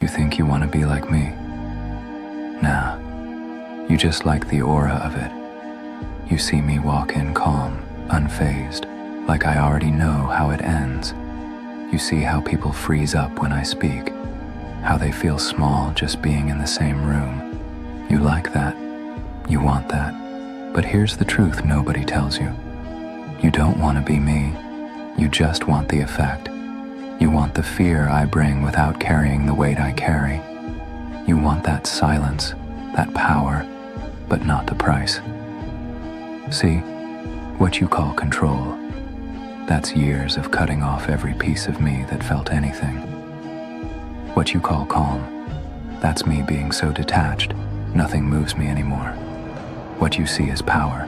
You think you want to be like me? Nah, you just like the aura of it. You see me walk in calm, unfazed, like I already know how it ends. You see how people freeze up when I speak, how they feel small just being in the same room. You like that. You want that. But here's the truth nobody tells you. You don't want to be me. You just want the effect. You want the fear I bring without carrying the weight I carry. You want that silence, that power, but not the price. See, what you call control, that's years of cutting off every piece of me that felt anything. What you call calm, that's me being so detached, nothing moves me anymore. What you see as power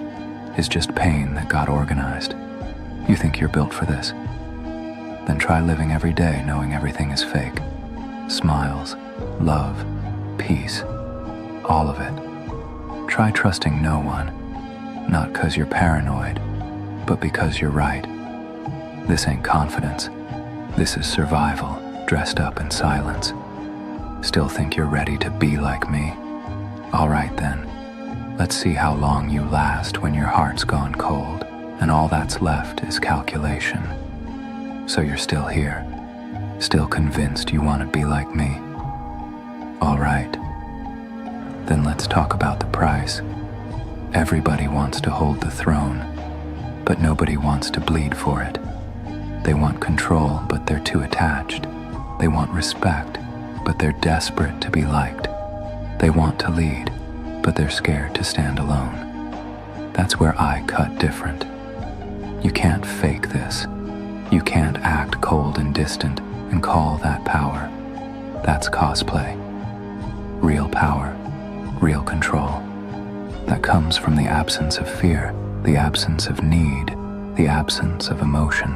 is just pain that got organized. You think you're built for this? Then try living every day knowing everything is fake. Smiles, love, peace, all of it. Try trusting no one, not 'cause you're paranoid, but because you're right. This ain't confidence. This is survival, dressed up in silence. Still think you're ready to be like me? All right then. Let's see how long you last when your heart's gone cold and all that's left is calculation. So you're still here, still convinced you want to be like me? All right. Then let's talk about the price. Everybody wants to hold the throne, but nobody wants to bleed for it. They want control, but they're too attached. They want respect, but they're desperate to be liked. They want to lead, but they're scared to stand alone. That's where I cut different. You can't fake this. You can't act cold and distant and call that power. That's cosplay. Real power, real control. That comes from the absence of fear, the absence of need, the absence of emotion.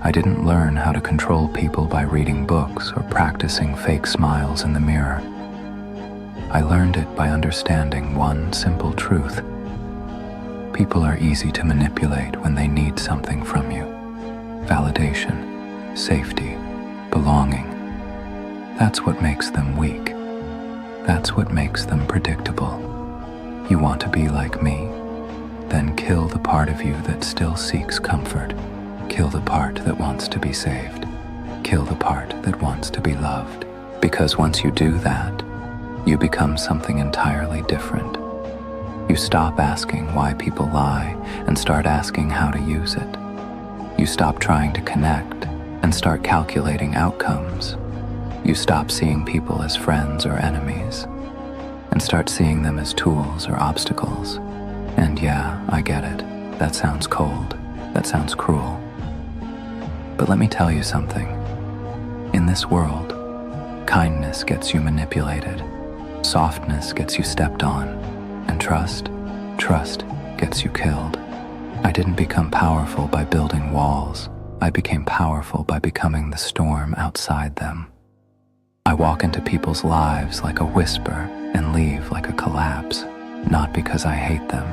I didn't learn how to control people by reading books or practicing fake smiles in the mirror. I learned it by understanding one simple truth. People are easy to manipulate when they need something from you. Validation, safety, belonging. That's what makes them weak. That's what makes them predictable. You want to be like me? Then kill the part of you that still seeks comfort. Kill the part that wants to be saved. Kill the part that wants to be loved. Because once you do that, you become something entirely different. You stop asking why people lie and start asking how to use it. You stop trying to connect and start calculating outcomes. You stop seeing people as friends or enemies and start seeing them as tools or obstacles. And yeah, I get it. That sounds cold. That sounds cruel. But let me tell you something. In this world, kindness gets you manipulated. Softness gets you stepped on. And trust gets you killed. I didn't become powerful by building walls. I became powerful by becoming the storm outside them. I walk into people's lives like a whisper and leave like a collapse, not because I hate them,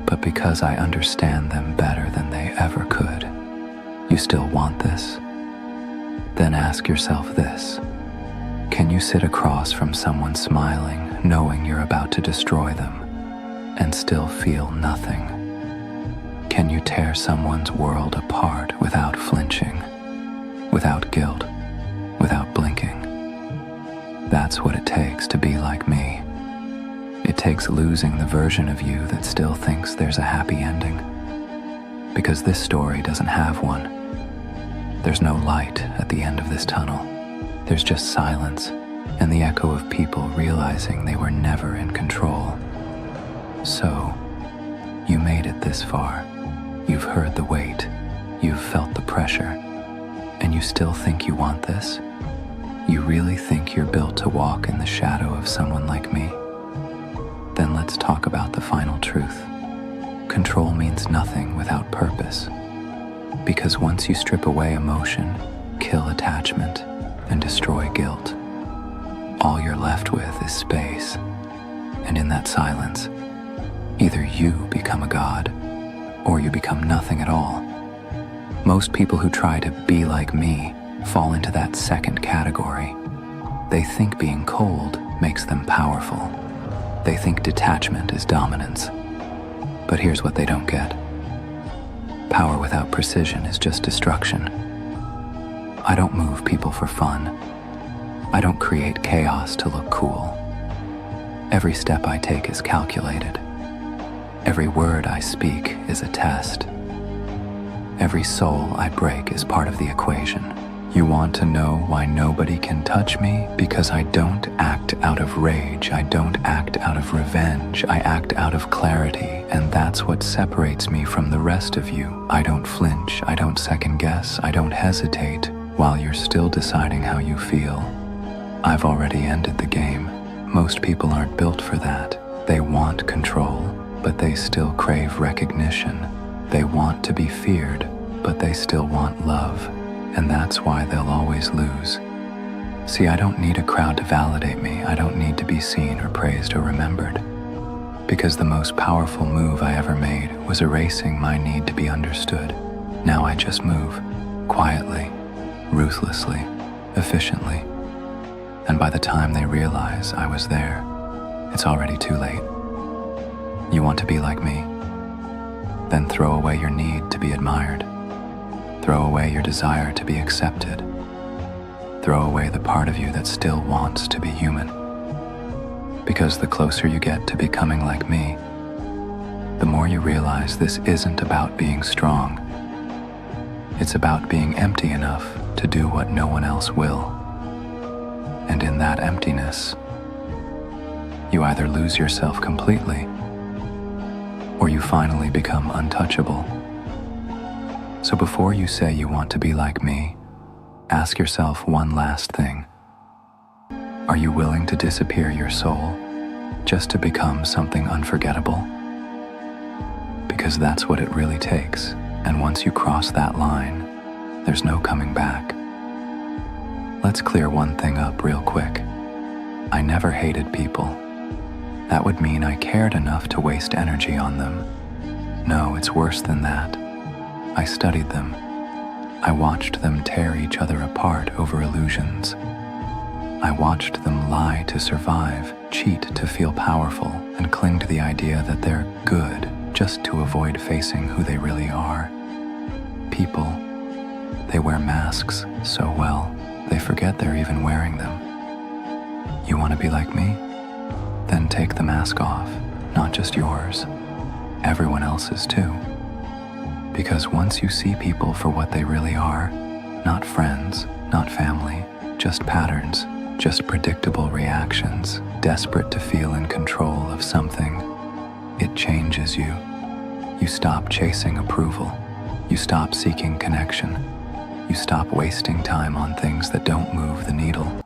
but because I understand them better than they ever could. You still want this? Then ask yourself this. Can you sit across from someone smiling, knowing you're about to destroy them, and still feel nothing? Can you tear someone's world apart without flinching, without guilt, without blinking? That's what it takes to be like me. It takes losing the version of you that still thinks there's a happy ending. Because this story doesn't have one. There's no light at the end of this tunnel. There's just silence and the echo of people realizing they were never in control. So, you made it this far. You've heard the weight. You've felt the pressure. And you still think you want this? You really think you're built to walk in the shadow of someone like me? Then let's talk about the final truth. Control means nothing without purpose. Because once you strip away emotion, kill attachment, and destroy guilt, all you're left with is space. And in that silence, either you become a god, or you become nothing at all. Most people who try to be like me fall into that second category. They think being cold makes them powerful. They think detachment is dominance. But here's what they don't get. Power without precision is just destruction. I don't move people for fun. I don't create chaos to look cool. Every step I take is calculated. Every word I speak is a test. Every soul I break is part of the equation. You want to know why nobody can touch me? Because I don't act out of rage. I don't act out of revenge. I act out of clarity, and that's what separates me from the rest of you. I don't flinch. I don't second guess. I don't hesitate while you're still deciding how you feel. I've already ended the game. Most people aren't built for that. They want control, but they still crave recognition. They want to be feared, but they still want love. And that's why they'll always lose. See, I don't need a crowd to validate me. I don't need to be seen or praised or remembered. Because the most powerful move I ever made was erasing my need to be understood. Now I just move, quietly, ruthlessly, efficiently. And by the time they realize I was there, it's already too late. You want to be like me? Then throw away your need to be admired. Throw away your desire to be accepted. Throw away the part of you that still wants to be human. Because the closer you get to becoming like me, the more you realize this isn't about being strong. It's about being empty enough to do what no one else will. And in that emptiness, you either lose yourself completely, or you finally become untouchable. So before you say you want to be like me, ask yourself one last thing. Are you willing to disappear your soul just to become something unforgettable? Because that's what it really takes, and once you cross that line, there's no coming back. Let's clear one thing up real quick. I never hated people. That would mean I cared enough to waste energy on them. No, it's worse than that. I studied them. I watched them tear each other apart over illusions. I watched them lie to survive, cheat to feel powerful, and cling to the idea that they're good just to avoid facing who they really are. People, they wear masks so well, they forget they're even wearing them. You want to be like me? Then take the mask off, not just yours, everyone else's too. Because once you see people for what they really are, not friends, not family, just patterns, just predictable reactions, desperate to feel in control of something, it changes you. You stop chasing approval. You stop seeking connection. You stop wasting time on things that don't move the needle.